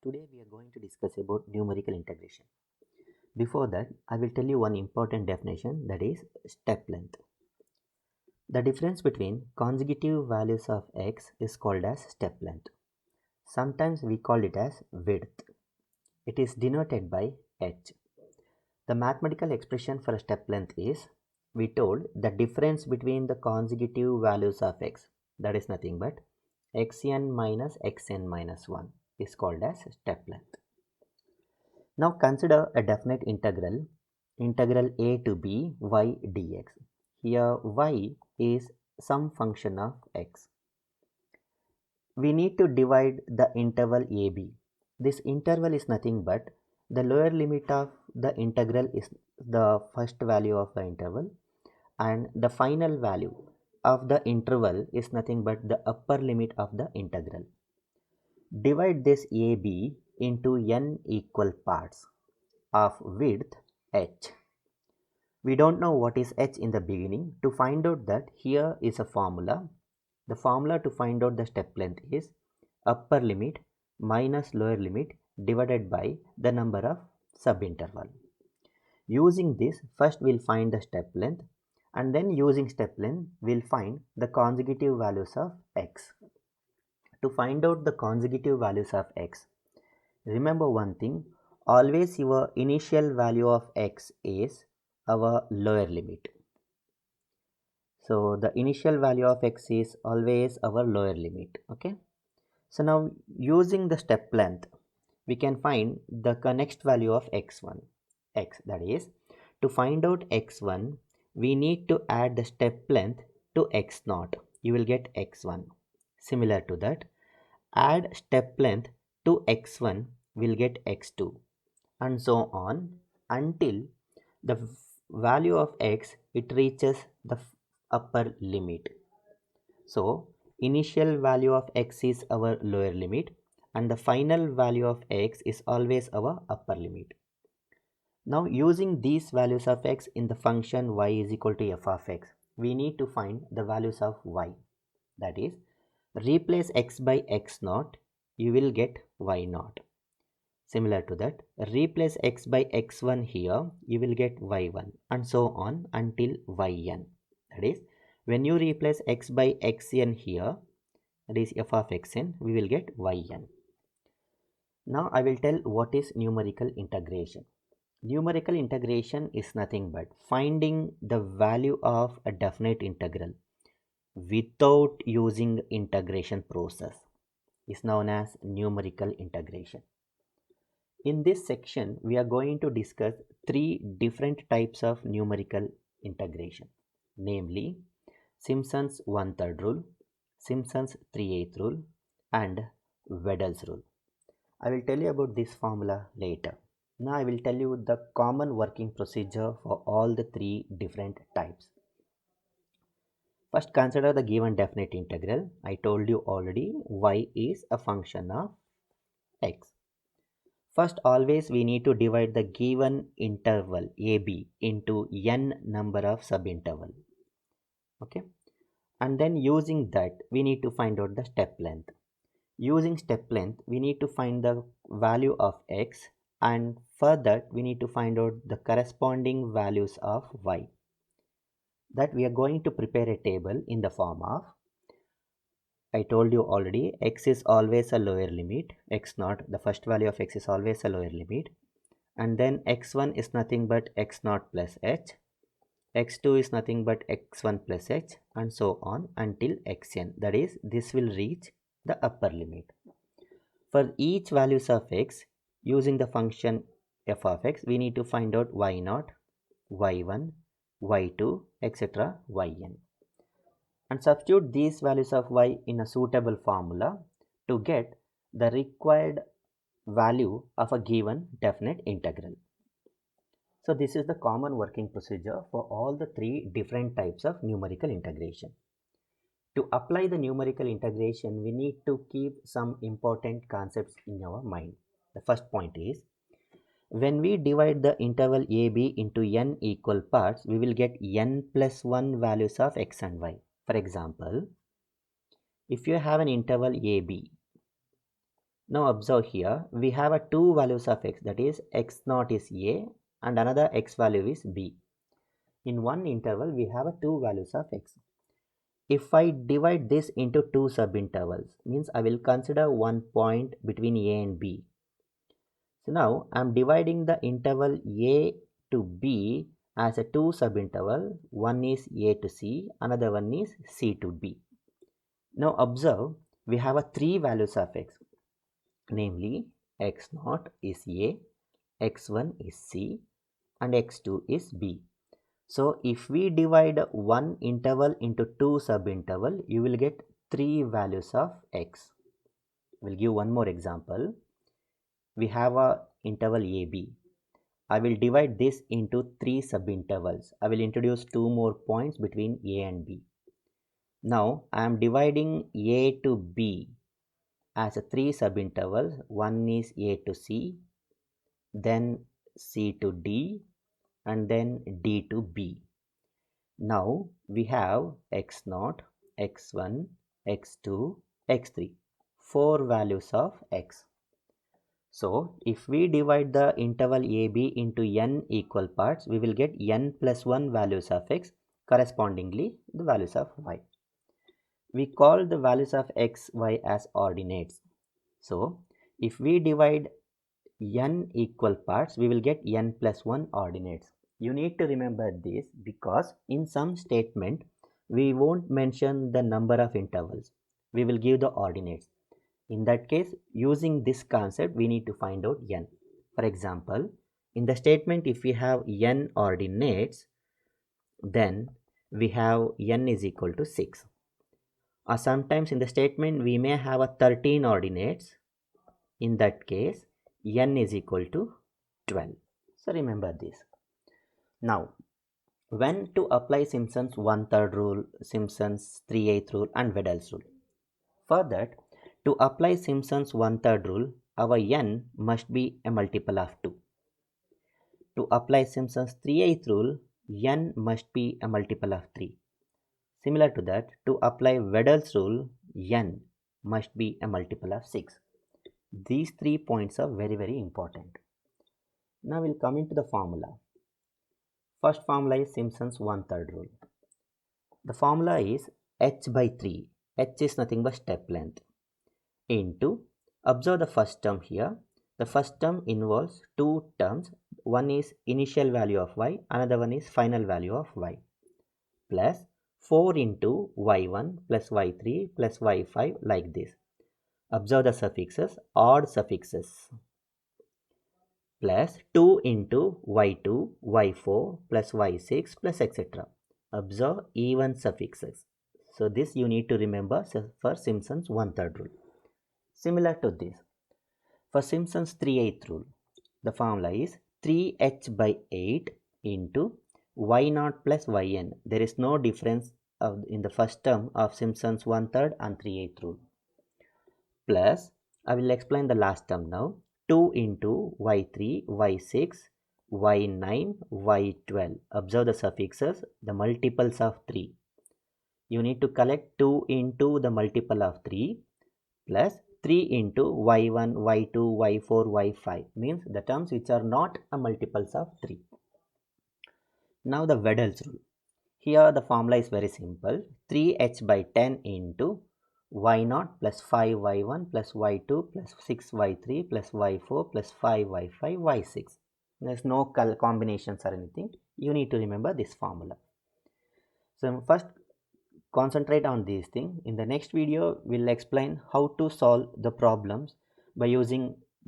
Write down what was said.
Today we are going to discuss about numerical integration. Before that, I will tell you one important definition, that is step length. The difference between consecutive values of x is called as step length. Sometimes we call it as width. It is denoted by h. The mathematical expression for a step length is, we told, the difference between the consecutive values of x, that is nothing but xn minus xn minus 1, is called as step length. Now consider a definite integral, integral a to b y dx. Here y is some function of x. We need to divide the interval ab. This interval is nothing but the lower limit of the integral is the first value of the interval, and the final value of the interval is nothing but the upper limit of the integral. Divide this ab into n equal parts of width h. We don't know what is h in the beginning. To find out that, here is a formula. The formula to find out the step length is upper limit minus lower limit divided by the number of subinterval. Using this, first we'll find the step length, and then using step length we'll find the consecutive values of x. To find out the consecutive values of x, remember one thing, always your initial value of x is our lower limit. So the initial value of x is always our lower limit. Okay. So now using the step length, we can find the next value of x1. X, that is, to find out x1, we need to add the step length to x0. You will get x1. Similar to that, add step length to x1, will get x2, and so on until the value of x, it reaches the upper limit. So initial value of x is our lower limit, and the final value of x is always our upper limit. Now using these values of x in the function y is equal to f of x, we need to find the values of y. That is, replace x by x0, you will get y0. Similar to that, replace x by x1 here, you will get y1, and so on until yn. That is, when you replace x by xn here, that is f of xn, we will get yn. Now I will tell what is numerical integration. Numerical integration is nothing but finding the value of a definite integral without using integration process is known as numerical integration. In this section, we are going to discuss three different types of numerical integration, namely Simpson's 1/3 rule, Simpson's 3/8 rule, and Wedel's rule. I will tell you about this formula later. Now I will tell you the common working procedure for all the three different types. First, consider the given definite integral. I told you already, y is a function of x. First, always we need to divide the given interval AB into n number of subinterval. Okay. And then using that, we need to find out the step length. Using step length, we need to find the value of x, and for that, we need to find out the corresponding values of y. That we are going to prepare a table in the form of, I told you already, x is always a lower limit, x0, the first value of x is always a lower limit, and then x1 is nothing but x0 plus h, x2 is nothing but x1 plus h, and so on until xn, that is, this will reach the upper limit. For each values of x, using the function f of x, we need to find out y0, y1, y2, etc., yn, and substitute these values of y in a suitable formula to get the required value of a given definite integral. So this is the common working procedure for all the three different types of numerical integration. To apply the numerical integration, we need to keep some important concepts in our mind. The first point is, when we divide the interval AB into n equal parts, we will get n plus 1 values of x and y. For example, if you have an interval AB, Now observe here, we have a two values of x, that is x naught is a and another x value is b. In one interval, we have a two values of x. If I divide this into two subintervals, means I will consider one point between a and b. So now I am dividing the interval a to b as a two subinterval. One is a to c, another one is c to b. Now observe, we have a three values of x, namely x naught is a, x1 is c, and x2 is b. So if we divide one interval into two subinterval, you will get three values of x. We'll give one more example. We have a interval AB. I will divide this into three subintervals. I will introduce two more points between A and B. Now I am dividing A to B as a three subintervals. One is A to C, then C to D, and then D to B. Now we have x0, x1, x2, x3, four values of x. So if we divide the interval AB into n equal parts, we will get n plus 1 values of x, correspondingly the values of y. We call the values of x, y as ordinates. So if we divide n equal parts, we will get n plus 1 ordinates. You need to remember this because in some statement, we won't mention the number of intervals. We will give the ordinates. In that case, using this concept, we need to find out n. For example, in the statement, if we have n ordinates, then we have n is equal to 6. Or sometimes in the statement, we may have a 13 ordinates. In that case, n is equal to 12. So remember this. Now, when to apply Simpson's 1/3 rule, Simpson's 3/8 rule, and Wedel's rule? For that, to apply Simpson's 1/3 rule, our n must be a multiple of 2. To apply Simpson's 3/8 rule, n must be a multiple of 3. Similar to that, to apply Wedel's rule, n must be a multiple of 6. These 3 points are very, very important. Now we'll come into the formula. First formula is Simpson's 1/3 rule. The formula is h by 3. H is nothing but step length into, observe the first term here. The first term involves two terms. One is initial value of y, another one is final value of y, plus 4 into y1 plus y3 plus y5, like this. Observe the suffixes, odd suffixes, plus 2 into y2, y4 plus y6 plus etc. Observe even suffixes. So this you need to remember for Simpson's 1/3 rule. Similar to this, for Simpson's 3/8 rule, the formula is 3h by 8 into y0 plus yn. There is no difference in the first term of Simpson's 1/3 and 3/8 rule. Plus, I will explain the last term now. 2 into y3, y6, y9, y12. Observe the suffixes, the multiples of 3. You need to collect 2 into the multiple of 3 plus 3 into y1, y2, y4, y5, means the terms which are not a multiples of 3. Now the Wedel's rule. Here the formula is very simple. 3h by 10 into y0 plus 5y1 plus y2 plus 6y3 plus y4 plus 5y5, y6. There's no combinations or anything. You need to remember this formula. So first concentrate on these things. In the next video, we'll explain how to solve the problems by using